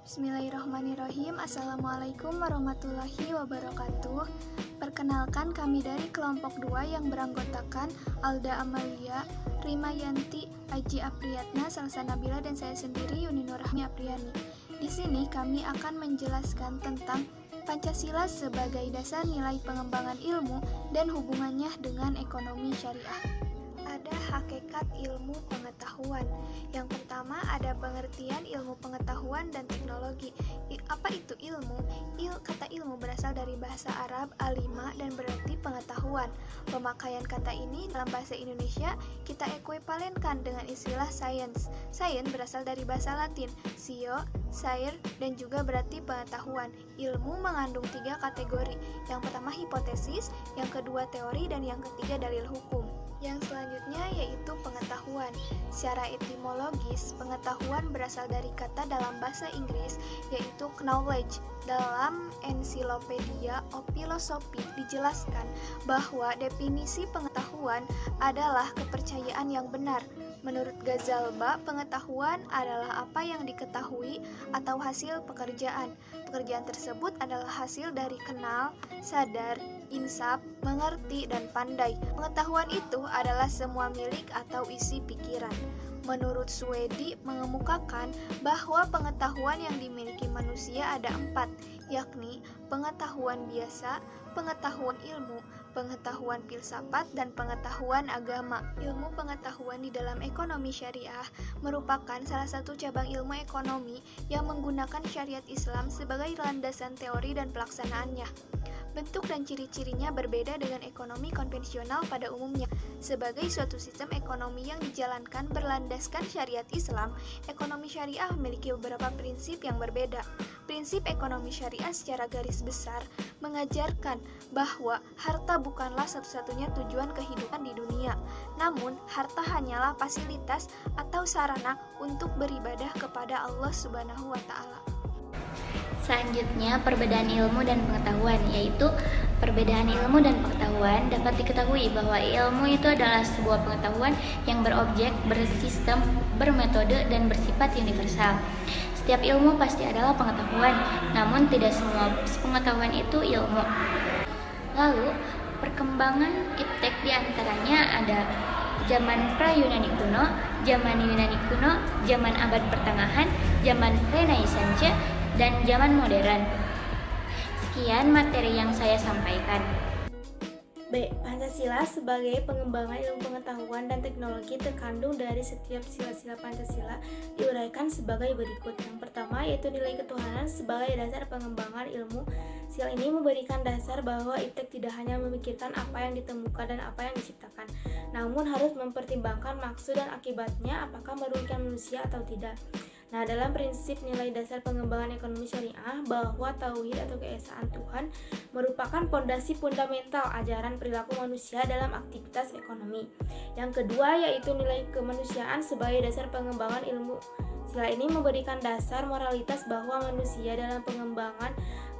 Bismillahirrahmanirrahim. Assalamualaikum warahmatullahi wabarakatuh. Perkenalkan, kami dari kelompok 2 yang beranggotakan Alda Amalia, Rima Yanti, Aji Apriyatna, Salsa Nabila, dan saya sendiri Yuni Nurrahmi Apriyani. Di sini kami akan menjelaskan tentang Pancasila sebagai dasar nilai pengembangan ilmu dan hubungannya dengan ekonomi syariah. Ada hakikat ilmu pengetahuan. Yang pertama ada pengertian ilmu pengetahuan dan teknologi. Apa itu ilmu? Kata ilmu berasal dari bahasa Arab alima dan berarti pengetahuan. Pemakaian kata ini dalam bahasa Indonesia kita ekuivalenkan dengan istilah science. Science berasal dari bahasa Latin, scio, sair, dan juga berarti pengetahuan. Ilmu mengandung 3 kategori. Yang pertama hipotesis, yang kedua teori, dan yang ketiga dalil hukum. Yang selanjutnya yaitu pengetahuan. Secara etimologis, pengetahuan berasal dari kata dalam bahasa Inggris yaitu knowledge. Dalam Encyclopedia of Philosophy dijelaskan bahwa definisi pengetahuan adalah kepercayaan yang benar. Menurut Ghazalba, pengetahuan adalah apa yang diketahui atau hasil pekerjaan. Pekerjaan tersebut adalah hasil dari kenal, sadar, insaf, mengerti, dan pandai. Pengetahuan itu adalah semua milik atau isi pikiran. Menurut Swedi mengemukakan bahwa pengetahuan yang dimiliki manusia ada 4, yakni pengetahuan biasa, pengetahuan ilmu, pengetahuan filsafat, dan pengetahuan agama. Ilmu pengetahuan di dalam ekonomi syariah merupakan salah satu cabang ilmu ekonomi yang menggunakan syariat Islam sebagai landasan teori dan pelaksanaannya. Bentuk dan ciri-cirinya berbeda dengan ekonomi konvensional pada umumnya. Sebagai suatu sistem ekonomi yang dijalankan berlandaskan syariat Islam, ekonomi syariah memiliki beberapa prinsip yang berbeda. Prinsip ekonomi syariah secara garis besar mengajarkan bahwa harta bukanlah satu-satunya tujuan kehidupan di dunia, namun harta hanyalah fasilitas atau sarana untuk beribadah kepada Allah Subhanahu wa Ta'ala. Selanjutnya, perbedaan ilmu dan pengetahuan, yaitu perbedaan ilmu dan pengetahuan dapat diketahui bahwa ilmu itu adalah sebuah pengetahuan yang berobjek, bersistem, bermetode, dan bersifat universal. Setiap ilmu pasti adalah pengetahuan, namun tidak semua pengetahuan itu ilmu. Lalu, perkembangan iptek diantaranya ada zaman pra-Yunani kuno, zaman Yunani kuno, zaman abad pertengahan, zaman Renaissance, dan zaman modern. Sekian materi yang saya sampaikan. B. Pancasila sebagai pengembangan ilmu pengetahuan dan teknologi terkandung dari setiap sila-sila Pancasila diuraikan sebagai berikut. Yang pertama yaitu nilai ketuhanan sebagai dasar pengembangan ilmu. Sila ini memberikan dasar bahwa iptek tidak hanya memikirkan apa yang ditemukan dan apa yang diciptakan, namun harus mempertimbangkan maksud dan akibatnya apakah merugikan manusia atau tidak. Nah, dalam prinsip nilai dasar pengembangan ekonomi syariah bahwa tauhid atau keesaan Tuhan merupakan pondasi fundamental ajaran perilaku manusia dalam aktivitas ekonomi. Yang kedua yaitu nilai kemanusiaan sebagai dasar pengembangan ilmu. Sila ini memberikan dasar moralitas bahwa manusia dalam pengembangan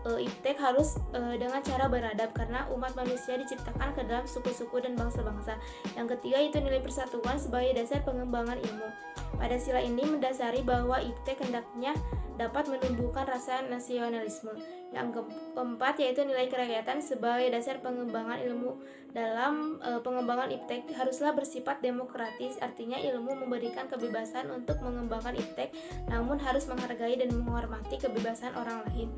iptek harus dengan cara beradab karena umat manusia diciptakan ke dalam suku-suku dan bangsa-bangsa. Yang ketiga itu nilai persatuan sebagai dasar pengembangan ilmu. Pada sila ini mendasari bahwa iptek hendaknya dapat menumbuhkan rasa nasionalisme. Yang keempat yaitu nilai kerakyatan sebagai dasar pengembangan ilmu. Dalam pengembangan iptek haruslah bersifat demokratis, artinya ilmu memberikan kebebasan untuk mengembangkan iptek, namun harus menghargai dan menghormati kebebasan orang lain.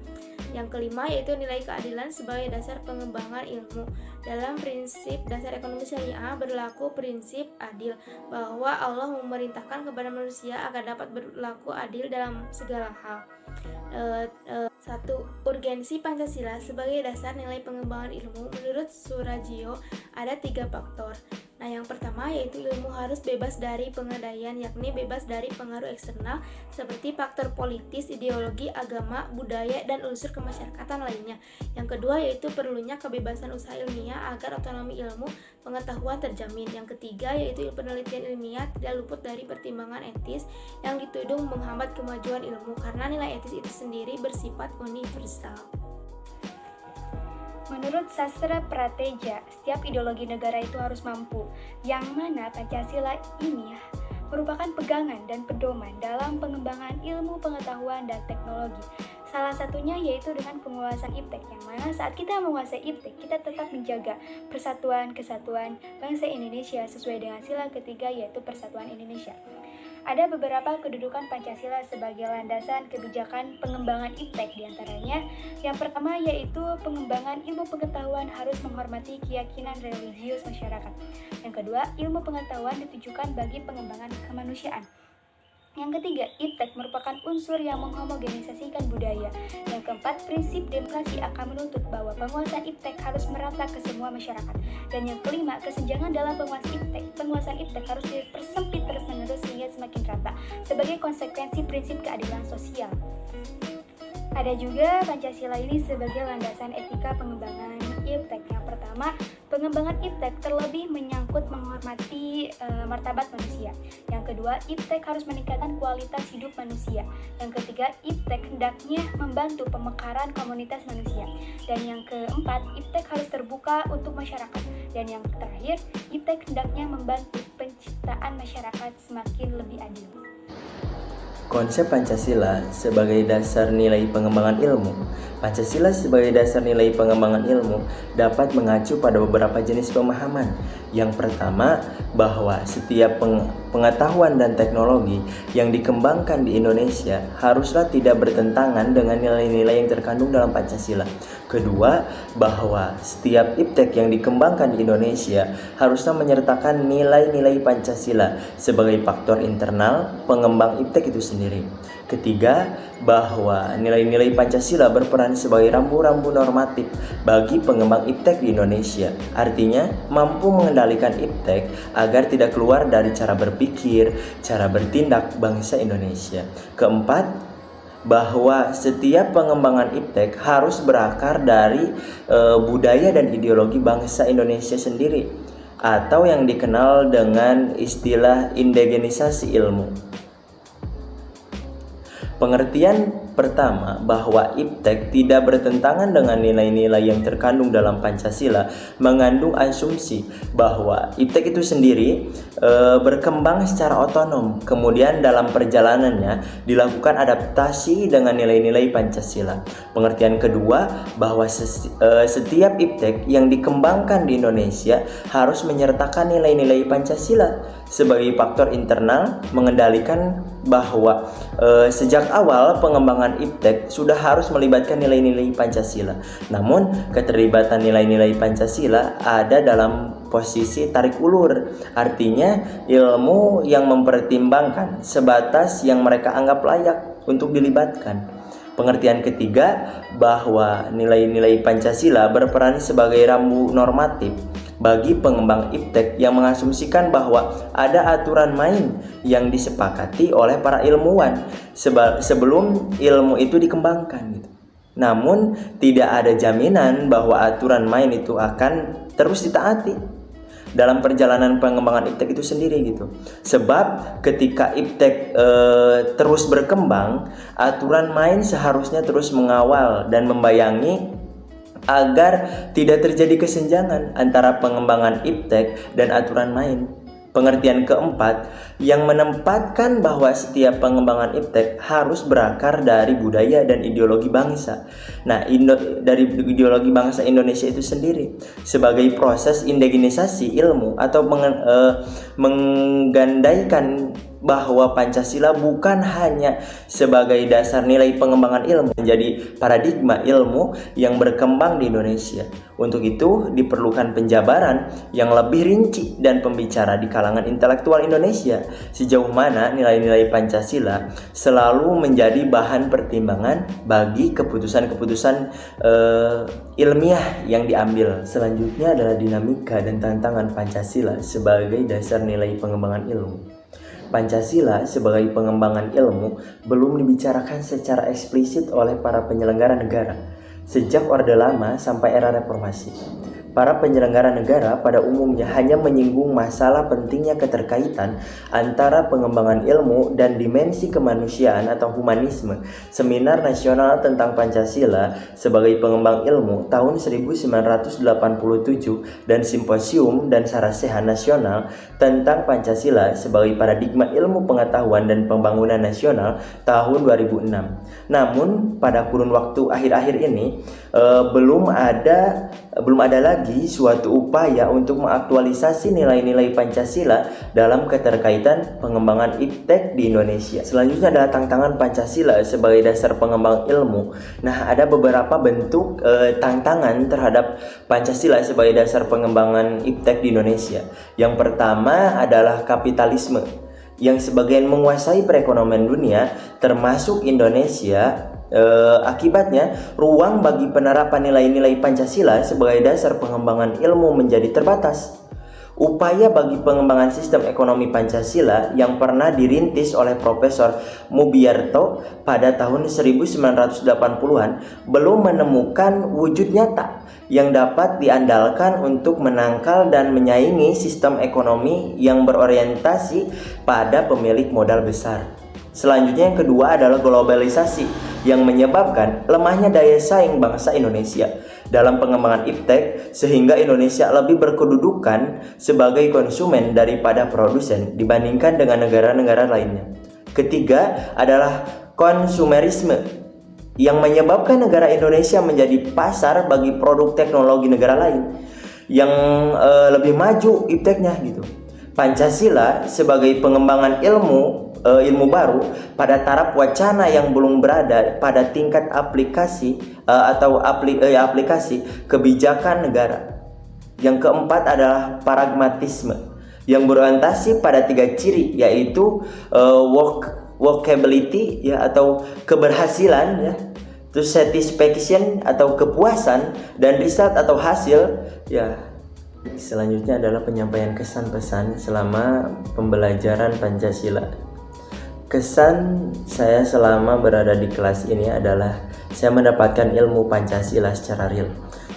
Yang kelima yaitu nilai keadilan sebagai dasar pengembangan ilmu. Dalam prinsip dasar ekonomi syariah berlaku prinsip adil, bahwa Allah memerintahkan kepada manusia agar dapat berlaku adil dalam segala hal. 1. Urgensi Pancasila sebagai dasar nilai pengembangan ilmu. Menurut Surajio ada 3 faktor. Nah, yang pertama yaitu ilmu harus bebas dari pengadaian, yakni bebas dari pengaruh eksternal seperti faktor politis, ideologi, agama, budaya, dan unsur kemasyarakatan lainnya. Yang kedua yaitu perlunya kebebasan usaha ilmiah agar otonomi ilmu pengetahuan terjamin. Yang ketiga yaitu penelitian ilmiah tidak luput dari pertimbangan etis yang dituding menghambat kemajuan ilmu karena nilai etis itu sendiri bersifat universal. Menurut sastra prateja, setiap ideologi negara itu harus mampu, yang mana Pancasila ini merupakan pegangan dan pedoman dalam pengembangan ilmu pengetahuan dan teknologi. Salah satunya yaitu dengan penguasaan iptek, yang mana saat kita menguasai iptek, kita tetap menjaga persatuan kesatuan bangsa Indonesia sesuai dengan sila ketiga yaitu Persatuan Indonesia. Ada beberapa kedudukan Pancasila sebagai landasan kebijakan pengembangan iptek, diantaranya yang pertama yaitu pengembangan ilmu pengetahuan harus menghormati keyakinan religius masyarakat. Yang kedua, ilmu pengetahuan ditujukan bagi pengembangan kemanusiaan. Yang ketiga, iptek merupakan unsur yang menghomogenisasikan budaya. Yang keempat, prinsip demokrasi akan menuntut bahwa penguasaan iptek harus merata ke semua masyarakat. Dan yang kelima, kesenjangan dalam penguasaan iptek harus dipersempit terus-menerus sehingga semakin rata sebagai konsekuensi prinsip keadilan sosial. Ada juga Pancasila ini sebagai landasan etika pengembangan iptek. Yang pertama, pengembangan iptek terlebih menyangkut menghormati martabat manusia. Yang kedua, iptek harus meningkatkan kualitas hidup manusia. Yang ketiga, iptek hendaknya membantu pemekaran komunitas manusia. Dan yang keempat, iptek harus terbuka untuk masyarakat. Dan yang terakhir, iptek hendaknya membantu penciptaan masyarakat semakin lebih adil. Konsep Pancasila sebagai dasar nilai pengembangan ilmu. Pancasila sebagai dasar nilai pengembangan ilmu dapat mengacu pada beberapa jenis pemahaman. Yang pertama, bahwa setiap pengetahuan dan teknologi yang dikembangkan di Indonesia haruslah tidak bertentangan dengan nilai-nilai yang terkandung dalam Pancasila. Kedua, bahwa setiap iptek yang dikembangkan di Indonesia haruslah menyertakan nilai-nilai Pancasila sebagai faktor internal pengembang iptek itu sendiri. Ketiga, bahwa nilai-nilai Pancasila berperan sebagai rambu-rambu normatif bagi pengembang iptek di Indonesia. Artinya, mampu mengendalikan iptek agar tidak keluar dari cara berpikir, cara bertindak bangsa Indonesia. Keempat, bahwa setiap pengembangan iptek harus berakar dari budaya dan ideologi bangsa Indonesia sendiri, atau yang dikenal dengan istilah indigenisasi ilmu. Pengertian pertama, bahwa iptek tidak bertentangan dengan nilai-nilai yang terkandung dalam Pancasila, mengandung asumsi bahwa iptek itu sendiri berkembang secara otonom, kemudian dalam perjalanannya dilakukan adaptasi dengan nilai-nilai Pancasila. Pengertian kedua, bahwa setiap iptek yang dikembangkan di Indonesia harus menyertakan nilai-nilai Pancasila sebagai faktor internal mengendalikan bahwa sejak awal pengembangan iptek sudah harus melibatkan nilai-nilai Pancasila. Namun keterlibatan nilai-nilai Pancasila ada dalam posisi tarik ulur, artinya ilmu yang mempertimbangkan sebatas yang mereka anggap layak untuk dilibatkan. Pengertian ketiga, bahwa nilai-nilai Pancasila berperan sebagai rambu normatif bagi pengembang iptek yang mengasumsikan bahwa ada aturan main yang disepakati oleh para ilmuwan sebelum ilmu itu dikembangkan. Namun tidak ada jaminan bahwa aturan main itu akan terus ditaati dalam perjalanan pengembangan iptek itu sendiri gitu. Sebab ketika iptek terus berkembang, aturan main seharusnya terus mengawal dan membayangi agar tidak terjadi kesenjangan antara pengembangan iptek dan aturan main. Pengertian keempat, yang menempatkan bahwa setiap pengembangan iptek harus berakar dari budaya dan ideologi bangsa. Nah, dari ideologi bangsa Indonesia itu sendiri sebagai proses indigenisasi ilmu atau menggandaikan bahwa Pancasila bukan hanya sebagai dasar nilai pengembangan ilmu, menjadi paradigma ilmu yang berkembang di Indonesia. Untuk itu diperlukan penjabaran yang lebih rinci dan pembicara di kalangan intelektual Indonesia sejauh mana nilai-nilai Pancasila selalu menjadi bahan pertimbangan bagi keputusan-keputusan ilmiah yang diambil. Selanjutnya adalah dinamika dan tantangan Pancasila sebagai dasar nilai pengembangan ilmu. Pancasila sebagai pengembangan ilmu belum dibicarakan secara eksplisit oleh para penyelenggara negara sejak Orde Lama sampai era Reformasi. para penyelenggara negara pada umumnya hanya menyinggung masalah pentingnya keterkaitan antara pengembangan ilmu dan dimensi kemanusiaan atau humanisme. Seminar Nasional tentang Pancasila sebagai Pengembang Ilmu tahun 1987 dan Simposium dan Sarasehan Nasional tentang Pancasila sebagai Paradigma Ilmu Pengetahuan dan Pembangunan Nasional tahun 2006. Namun pada kurun waktu akhir-akhir ini belum ada lagi suatu upaya untuk mengaktualisasi nilai-nilai Pancasila dalam keterkaitan pengembangan iptek di Indonesia. Selanjutnya adalah tantangan Pancasila sebagai dasar pengembang ilmu. Nah, ada beberapa bentuk tantangan terhadap Pancasila sebagai dasar pengembangan iptek di Indonesia. Yang pertama adalah kapitalisme yang sebagian menguasai perekonomian dunia termasuk Indonesia. Akibatnya, ruang bagi penerapan nilai-nilai Pancasila sebagai dasar pengembangan ilmu menjadi terbatas. Upaya bagi pengembangan sistem ekonomi Pancasila yang pernah dirintis oleh Profesor Mubiarto pada tahun 1980-an belum menemukan wujud nyata yang dapat diandalkan untuk menangkal dan menyaingi sistem ekonomi yang berorientasi pada pemilik modal besar. Selanjutnya yang kedua adalah globalisasi yang menyebabkan lemahnya daya saing bangsa Indonesia dalam pengembangan iptek sehingga Indonesia lebih berkedudukan sebagai konsumen daripada produsen dibandingkan dengan negara-negara lainnya. Ketiga adalah konsumerisme yang menyebabkan negara Indonesia menjadi pasar bagi produk teknologi negara lain yang lebih maju ipteknya gitu. Pancasila sebagai pengembangan ilmu baru pada taraf wacana yang belum berada pada tingkat aplikasi aplikasi kebijakan negara. Yang keempat adalah pragmatisme yang berorientasi pada 3 ciri, yaitu workability ya atau keberhasilan ya, terus satisfaction atau kepuasan, dan result atau hasil ya. Selanjutnya adalah penyampaian kesan pesan selama pembelajaran Pancasila. Kesan saya selama berada di kelas ini adalah saya mendapatkan ilmu Pancasila secara real,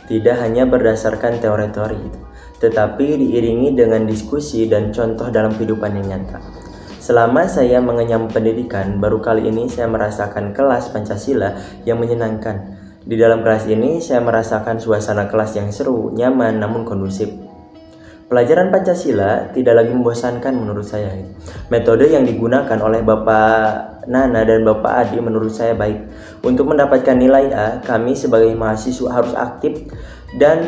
tidak hanya berdasarkan teori-teori itu, tetapi diiringi dengan diskusi dan contoh dalam kehidupan yang nyata. Selama saya mengenyam pendidikan, baru kali ini saya merasakan kelas Pancasila yang menyenangkan. Di dalam kelas ini saya merasakan suasana kelas yang seru, nyaman, namun kondusif. Pelajaran Pancasila tidak lagi membosankan menurut saya. Metode yang digunakan oleh Bapak Nana dan Bapak Adi menurut saya baik. Untuk mendapatkan nilai A, kami sebagai mahasiswa harus aktif dan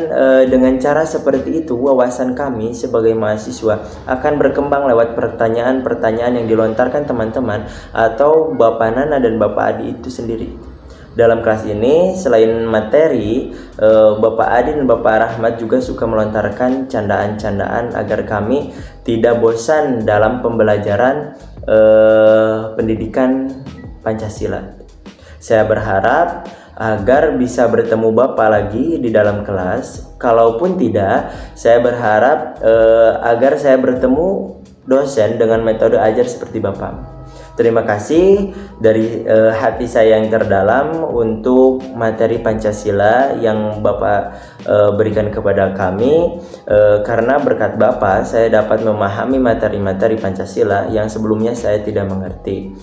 dengan cara seperti itu wawasan kami sebagai mahasiswa akan berkembang lewat pertanyaan-pertanyaan yang dilontarkan teman-teman atau Bapak Nana dan Bapak Adi itu sendiri. Dalam kelas ini, selain materi, Bapak Adi dan Bapak Rahmat juga suka melontarkan candaan-candaan agar kami tidak bosan dalam pembelajaran pendidikan Pancasila. Saya berharap agar bisa bertemu Bapak lagi di dalam kelas. Kalaupun tidak, saya berharap agar saya bertemu dosen dengan metode ajar seperti Bapak. Terima kasih dari hati saya yang terdalam untuk materi Pancasila yang Bapak berikan kepada kami. Karena berkat Bapak, saya dapat memahami materi-materi Pancasila yang sebelumnya saya tidak mengerti.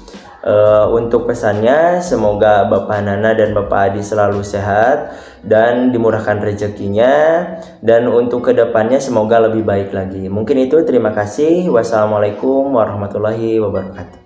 Untuk pesannya, semoga Bapak Nana dan Bapak Adi selalu sehat dan dimurahkan rezekinya, dan untuk kedepannya semoga lebih baik lagi. Mungkin itu, terima kasih. Wassalamualaikum warahmatullahi wabarakatuh.